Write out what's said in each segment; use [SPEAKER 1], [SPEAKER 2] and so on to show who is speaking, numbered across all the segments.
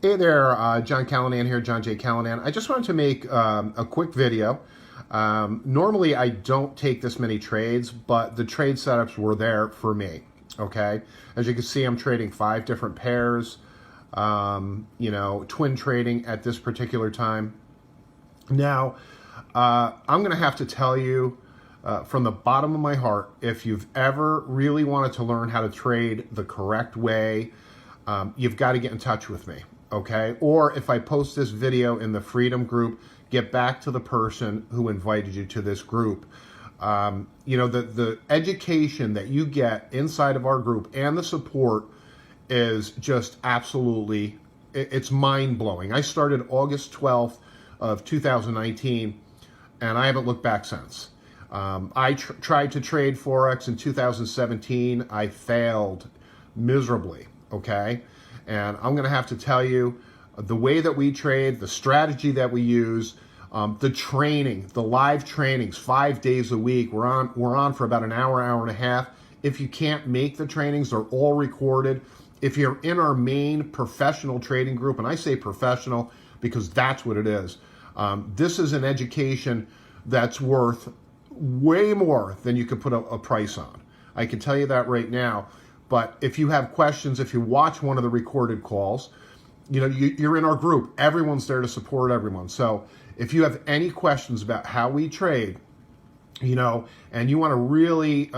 [SPEAKER 1] Hey there, John Callanan here, John J. Callanan. I just wanted to make a quick video. Normally, I don't take this many trades, but the trade setups were there for me, okay? As you can see, I'm trading 5 different pairs, twin trading at this particular time. Now, I'm going to have to tell you from the bottom of my heart, if you've ever really wanted to learn how to trade the correct way, you've got to get in touch with me. Okay, or if I post this video in the Freedom group, get back to the person who invited you to this group. The education that you get inside of our group and the support is just absolutely, it's mind-blowing. I started August 12th of 2019, and I haven't looked back since. I tried to trade Forex in 2017. I failed miserably, okay? And I'm going to have to tell you the way that we trade, the strategy that we use, the training, the live trainings, 5 days a week. We're on for about an hour, hour and a half. If you can't make the trainings, they're all recorded. If you're in our main professional trading group, and I say professional because that's what it is, this is an education that's worth way more than you could put a price on. I can tell you that right now. But if you have questions, if you watch one of the recorded calls, you're in our group. Everyone's there to support everyone. So if you have any questions about how we trade, and you want to really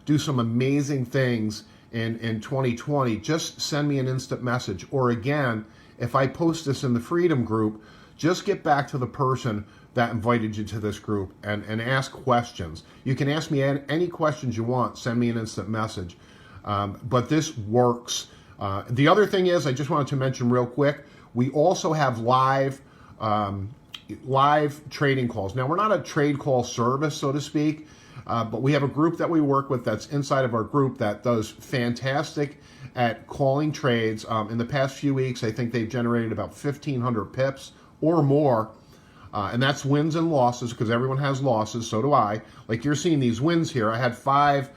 [SPEAKER 1] do some amazing things in 2020, just send me an instant message. Or again, if I post this in the Freedom group, just get back to the person that invited you to this group and ask questions. You can ask me any questions you want. Send me an instant message. But this works. The other thing is, I just wanted to mention real quick, we also have live trading calls. Now, we're not a trade call service, so to speak, but we have a group that we work with that's inside of our group that does fantastic at calling trades. In the past few weeks, I think they've generated about 1,500 pips or more. And that's wins and losses, because everyone has losses, so do I. Like you're seeing these wins here. I had 5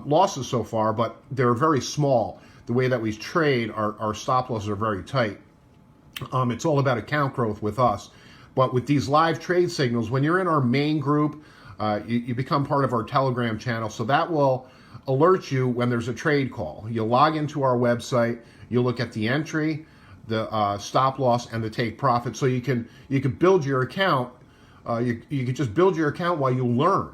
[SPEAKER 1] losses so far, but they're very small. The way that we trade, our stop losses are very tight. It's all about account growth with us. But with these live trade signals, when you're in our main group, you become part of our Telegram channel. So that will alert you when there's a trade call. You'll log into our website. You'll look at the entry, the stop loss, and the take profit. So you can build your account. You can just build your account while you learn.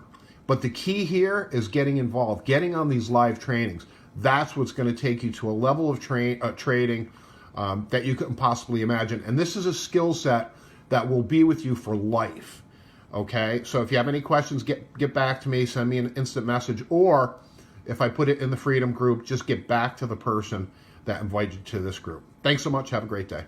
[SPEAKER 1] But the key here is getting involved, getting on these live trainings. That's what's going to take you to a level of trading that you couldn't possibly imagine. And this is a skill set that will be with you for life. Okay? So if you have any questions, get back to me, send me an instant message, or if I put it in the Freedom group, just get back to the person that invited you to this group. Thanks so much. Have a great day.